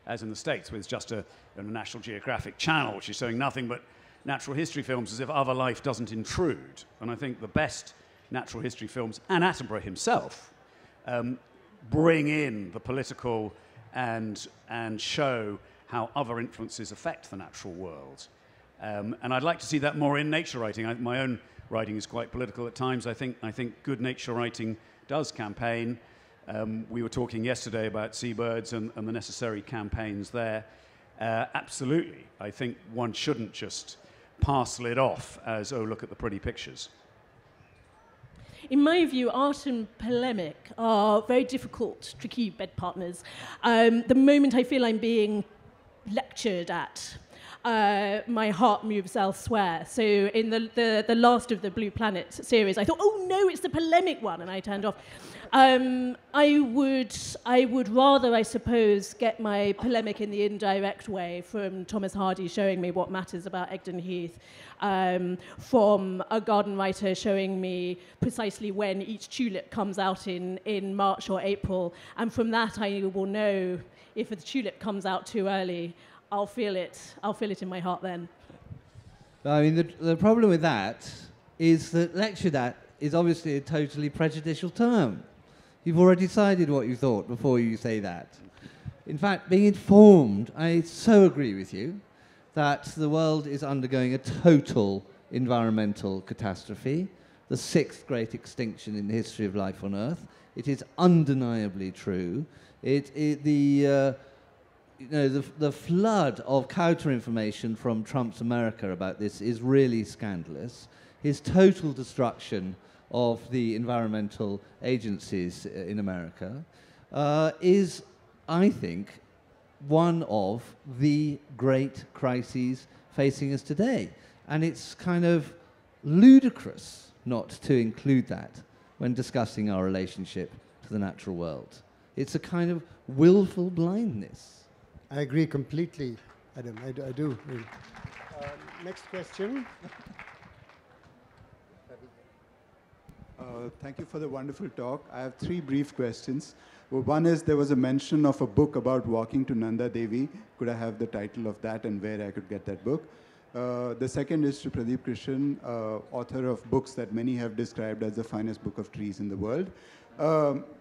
as in the States, with just a National Geographic channel, which is showing nothing but natural history films, as if other life doesn't intrude. And I think the best natural history films, and Attenborough himself, bring in the political and show how other influences affect the natural world. And I'd like to see that more in nature writing. My own writing is quite political at times. I think good nature writing does campaign. We were talking yesterday about seabirds and the necessary campaigns there. absolutely. I think one shouldn't just parcel it off as, oh, look at the pretty pictures. In my view, art and polemic are very difficult, tricky bed partners. The moment I feel I'm being lectured at, my heart moves elsewhere. So in the last of the Blue Planet series, I thought, oh no, it's the polemic one, and I turned off. I would rather, I suppose, get my polemic in the indirect way from Thomas Hardy showing me what matters about Egdon Heath, from a garden writer showing me precisely when each tulip comes out in March or April, and from that I will know if a tulip comes out too early. I'll feel it in my heart then. I mean, the problem with that is that lectured at is obviously a totally prejudicial term. You've already decided what you thought before you say that. In fact, being informed, I so agree with you that the world is undergoing a total environmental catastrophe, the 6th great extinction in the history of life on Earth. It is undeniably true. The flood of counter-information from Trump's America about this is really scandalous. His total destruction of the environmental agencies in America is, I think, one of the great crises facing us today. And it's kind of ludicrous not to include that when discussing our relationship to the natural world. It's a kind of willful blindness. I agree completely, Adam. I do. Next question. Thank you for the wonderful talk. I have 3 brief questions. Well, one is, there was a mention of a book about walking to Nanda Devi. Could I have the title of that and where I could get that book? The second is to Pradip Krishen, author of books that many have described as the finest book of trees in the world.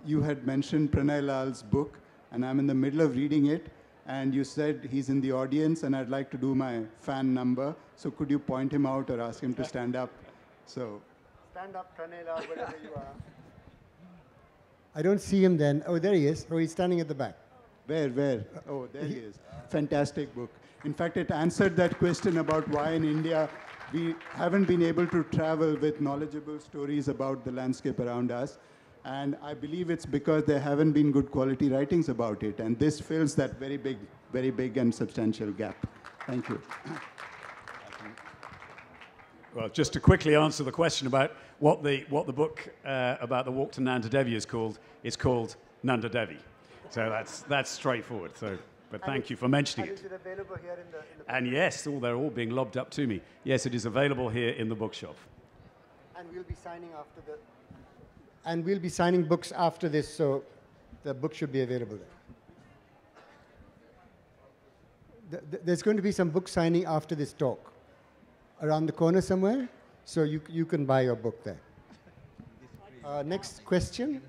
You had mentioned Pranay Lal's book, and I'm in the middle of reading it, and you said he's in the audience, and I'd like to do my fan number. So could you point him out or ask him to stand up? So. Stand up, Pranay Lal, wherever you are. I don't see him then. Oh, there he is. Oh, he's standing at the back. Where? Oh, there he is. Fantastic book. In fact, it answered that question about why in India we haven't been able to travel with knowledgeable stories about the landscape around us. And I believe it's because there haven't been good quality writings about it. And this fills that very big and substantial gap. Thank you. Well, just to quickly answer the question about what the book about the walk to Nanda Devi is called, it's called Nanda Devi. So that's straightforward. So, but thank you for mentioning it. Is it available here in the And yes, they're all being lobbed up to me. Yes, it is available here in the bookshop. And we'll be signing after the. And we'll be signing books after this, so the book should be available there. There's going to be some book signing after this talk, around the corner somewhere, so you can buy your book there. Next question.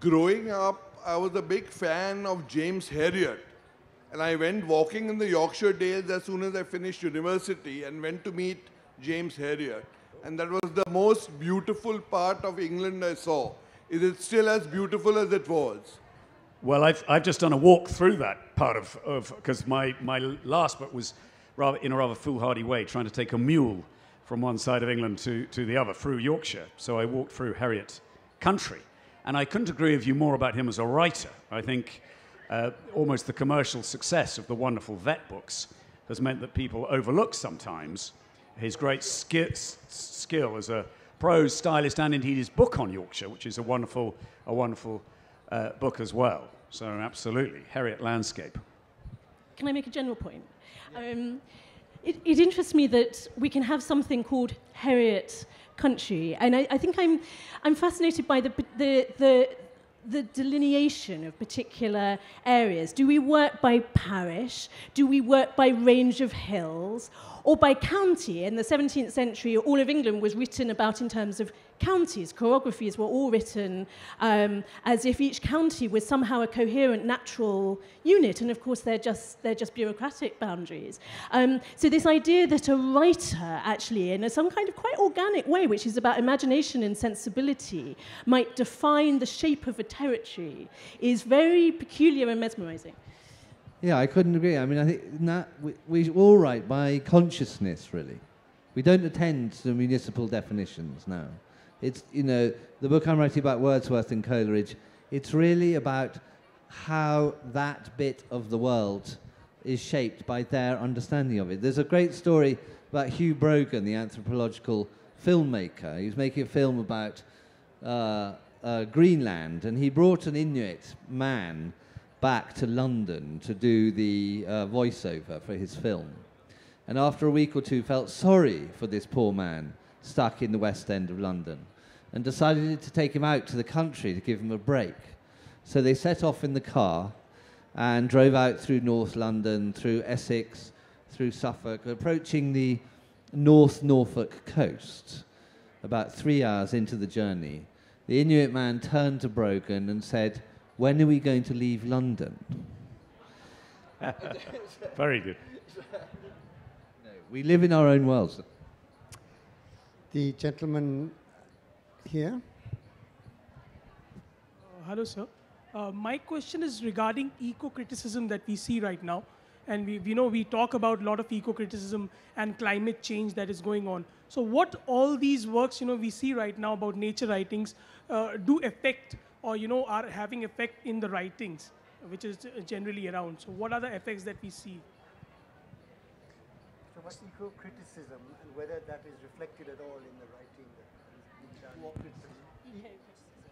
Growing up, I was a big fan of James Herriot, and I went walking in the Yorkshire Dales as soon as I finished university and went to meet James Herriot. And that was the most beautiful part of England I saw. Is it still as beautiful as it was? Well, I've just done a walk through that part of because my last book was in a rather foolhardy way, trying to take a mule from one side of England to the other through Yorkshire. So I walked through Herriot country. And I couldn't agree with you more about him as a writer. I think almost the commercial success of the wonderful vet books has meant that people overlook sometimes his great skill as a prose stylist, and indeed his book on Yorkshire, which is a wonderful book as well. So absolutely, Herriot Landscape. Can I make a general point? It interests me that we can have something called Herriot country, and I think I'm fascinated by the delineation of particular areas. Do we work by parish? Do we work by range of hills? Or by county? In the 17th century, all of England was written about in terms of counties. Choreographies were all written as if each county was somehow a coherent natural unit, and of course they're just bureaucratic boundaries. So this idea that a writer actually, in some kind of quite organic way, which is about imagination and sensibility, might define the shape of a territory is very peculiar and mesmerizing. Yeah, I couldn't agree. I mean, I think we all write by consciousness, really. We don't attend to municipal definitions now. It's, you know, the book I'm writing about Wordsworth and Coleridge, it's really about how that bit of the world is shaped by their understanding of it. There's a great story about Hugh Brogan, the anthropological filmmaker. He was making a film about Greenland, and he brought an Inuit man back to London to do the voiceover for his film. And after a week or two felt sorry for this poor man stuck in the West End of London and decided to take him out to the country to give him a break. So they set off in the car and drove out through North London, through Essex, through Suffolk, approaching the North Norfolk coast. About 3 hours into the journey, the Inuit man turned to Brogan and said, "When are we going to leave London?" Very good. No, we live in our own worlds. The gentleman here. Hello, sir. My question is regarding eco-criticism that we see right now. And we talk about a lot of eco-criticism and climate change that is going on. So what all these works, we see right now about nature writings do affect or, are having effect in the writings, which is generally around. So what are the effects that we see? So what eco-criticism and whether that is reflected at all in the writing that is being done?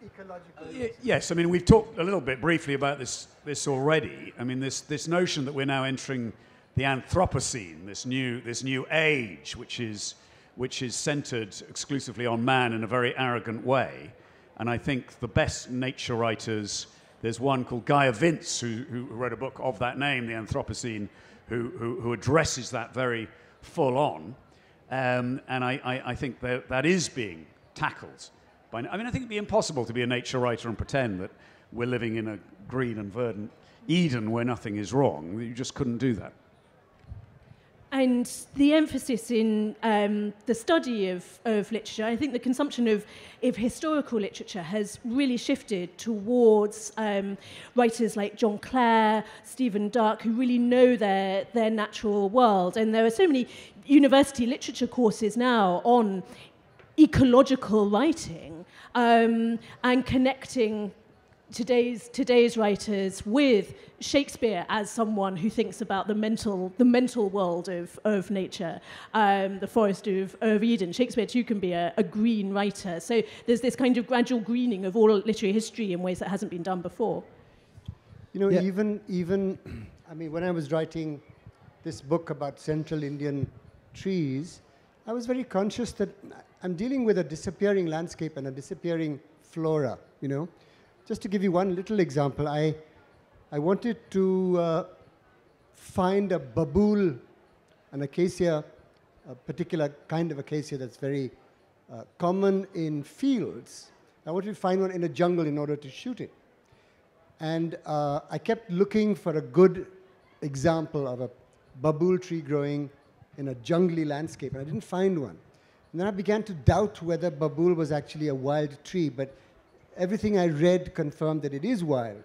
Ecological. Yes, I mean, we've talked a little bit briefly about this already. I mean, this notion that we're now entering the Anthropocene, this new age, which is centered exclusively on man in a very arrogant way. And I think the best nature writers, there's one called Gaia Vince who wrote a book of that name, The Anthropocene, who addresses that very full on. And I think that is being tackled. I mean, I think it'd be impossible to be a nature writer and pretend that we're living in a green and verdant Eden where nothing is wrong. You just couldn't do that. And the emphasis in the study of literature, I think the consumption of historical literature has really shifted towards writers like John Clare, Stephen Darke, who really know their natural world. And there are so many university literature courses now on ecological writing and connecting today's writers with Shakespeare as someone who thinks about the mental world of nature, the forest of Eden. Shakespeare too can be a green writer. So there's this kind of gradual greening of all literary history in ways that hasn't been done before. Even I mean, when I was writing this book about central Indian trees, I was very conscious that I'm dealing with a disappearing landscape and a disappearing flora, Just to give you one little example, I wanted to find a babool, an acacia, a particular kind of acacia that's very common in fields. I wanted to find one in a jungle in order to shoot it. And I kept looking for a good example of a babool tree growing in a jungly landscape, and I didn't find one. And then I began to doubt whether babool was actually a wild tree, but everything I read confirmed that it is wild.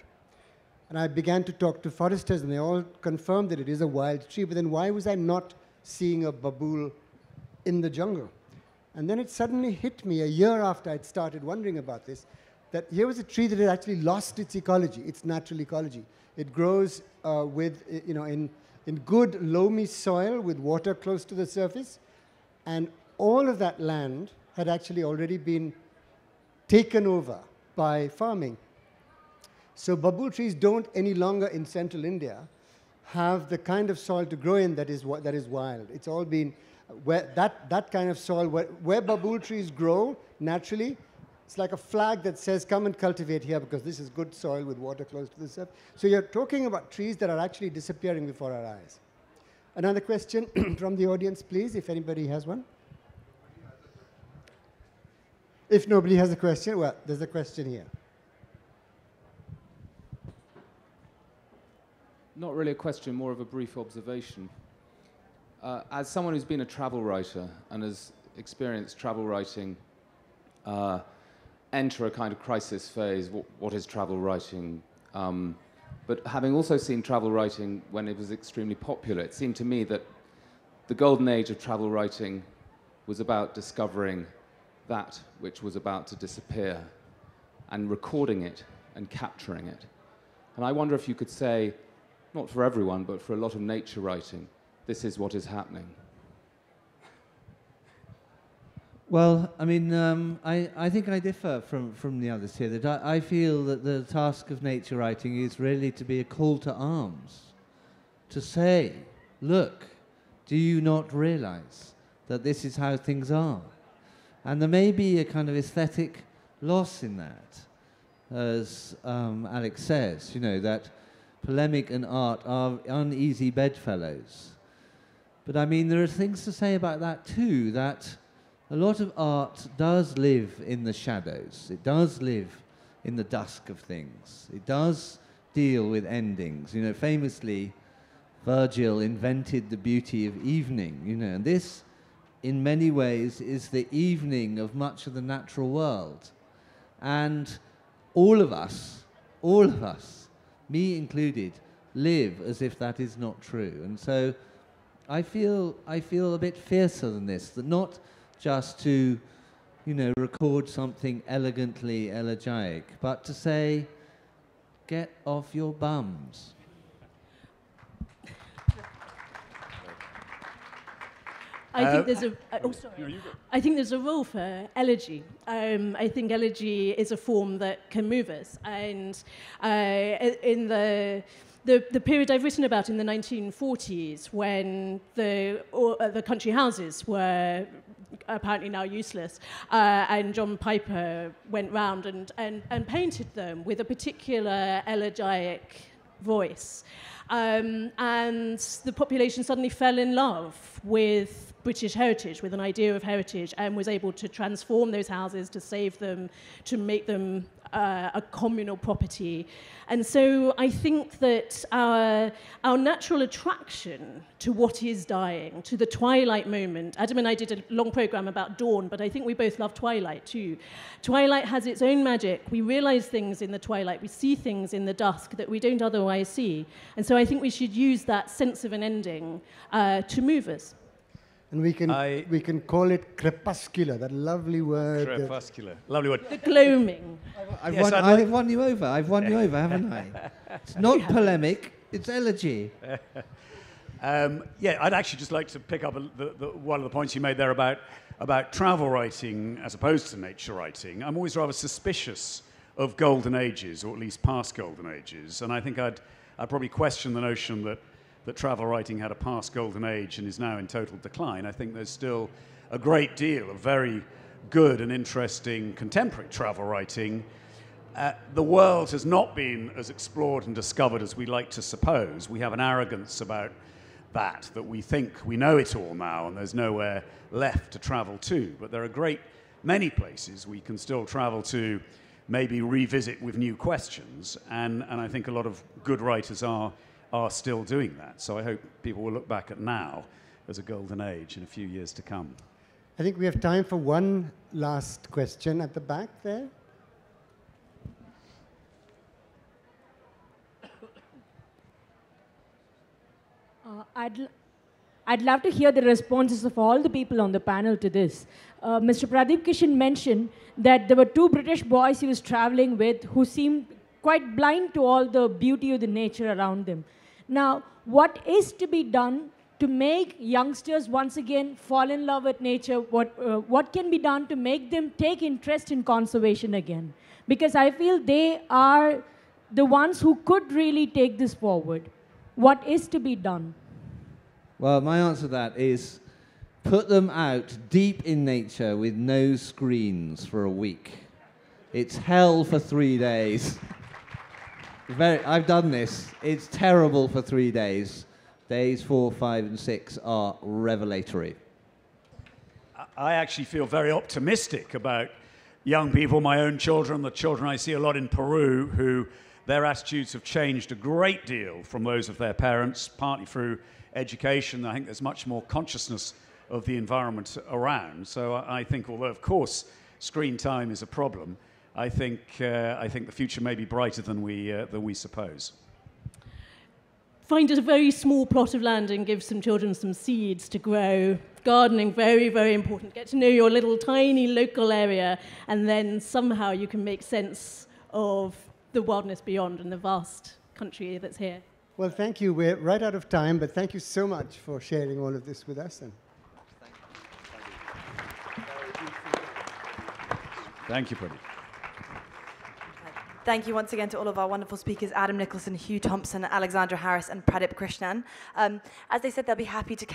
And I began to talk to foresters, and they all confirmed that it is a wild tree. But then why was I not seeing a babool in the jungle? And then it suddenly hit me a year after I'd started wondering about this, that here was a tree that had actually lost its ecology, its natural ecology. It grows in good loamy soil with water close to the surface, and all of that land had actually already been taken over by farming. So babool trees don't any longer in central India have the kind of soil to grow in that is wild. It's all been, where that kind of soil, where babool trees grow naturally, it's like a flag that says, come and cultivate here because this is good soil with water close to the surface. So you're talking about trees that are actually disappearing before our eyes. Another question from the audience, please, if anybody has one. If nobody has a question, well, there's a question here. Not really a question, more of a brief observation. As someone who's been a travel writer and has experienced travel writing enter a kind of crisis phase, what is travel writing? But having also seen travel writing when it was extremely popular, it seemed to me that the golden age of travel writing was about discovering that which was about to disappear and recording it and capturing it. And I wonder if you could say, not for everyone, but for a lot of nature writing, this is what is happening. Well, I mean, I think I differ from the others here, that I feel that the task of nature writing is really to be a call to arms, to say, look, do you not realize that this is how things are? And there may be a kind of aesthetic loss in that, as Alex says, you know, that polemic and art are uneasy bedfellows. But I mean, there are things to say about that too, that a lot of art does live in the shadows. It does live in the dusk of things. It does deal with endings. You know, famously, Virgil invented the beauty of evening, you know, and this, in many ways, is the evening of much of the natural world. And all of us, me included, live as if that is not true. And so I feel a bit fiercer than this, that not just to, you know, record something elegantly elegiac, but to say, get off your bums. I think there's I think there's a role for elegy. I think elegy is a form that can move us, and in the period I've written about in the 1940s, when the country houses were apparently now useless, and John Piper went round and painted them with a particular elegiac voice. And the population suddenly fell in love with British heritage, with an idea of heritage, and was able to transform those houses, to save them, to make them a communal property. And so I think that our natural attraction to what is dying, to the twilight moment. Adam and I did a long program about dawn, but I think we both love twilight too. Twilight has its own magic. We realize things in the twilight. We see things in the dusk that we don't otherwise see. And so I think we should use that sense of an ending to move us. And we can call it crepuscular, that lovely word. Crepuscular, lovely word. The gloaming. I've won you over, haven't I? It's not polemic, it's elegy. Yeah, I'd actually just like to pick up one of the points you made there about travel writing as opposed to nature writing. I'm always rather suspicious of golden ages, or at least past golden ages, and I think I'd probably question the notion that travel writing had a past golden age and is now in total decline. I think there's still a great deal of very good and interesting contemporary travel writing. The world has not been as explored and discovered as we like to suppose. We have an arrogance about that we think we know it all now and there's nowhere left to travel to. But there are a great many places we can still travel to, maybe revisit with new questions. And I think a lot of good writers are still doing that. So I hope people will look back at now as a golden age in a few years to come. I think we have time for one last question at the back there. I'd love to hear the responses of all the people on the panel to this. Mr. Pradip Krishen mentioned that there were two British boys he was traveling with who seemed quite blind to all the beauty of the nature around them. Now, what is to be done to make youngsters once again fall in love with nature? What can be done to make them take interest in conservation again? Because I feel they are the ones who could really take this forward. What is to be done? Well, my answer to that is put them out deep in nature with no screens for a week. It's hell for 3 days. I've done this. It's terrible for 3 days. Days 4, 5, and 6 are revelatory. I actually feel very optimistic about young people, my own children, the children I see a lot in Peru, who their attitudes have changed a great deal from those of their parents, partly through education. I think there's much more consciousness of the environment around. So I think, although of course screen time is a problem, I think the future may be brighter than we suppose. find a very small plot of land and give some children some seeds to grow. Gardening, very, very important. Get to know your little tiny local area, and then somehow you can make sense of the wilderness beyond and the vast country that's here. Well, thank you. We're right out of time, but thank you so much for sharing all of this with us. And Thank you, Pradip. Thank you once again to all of our wonderful speakers, Adam Nicolson, Hugh Thomson, Alexandra Harris, and Pradip Krishen. As they said, they'll be happy to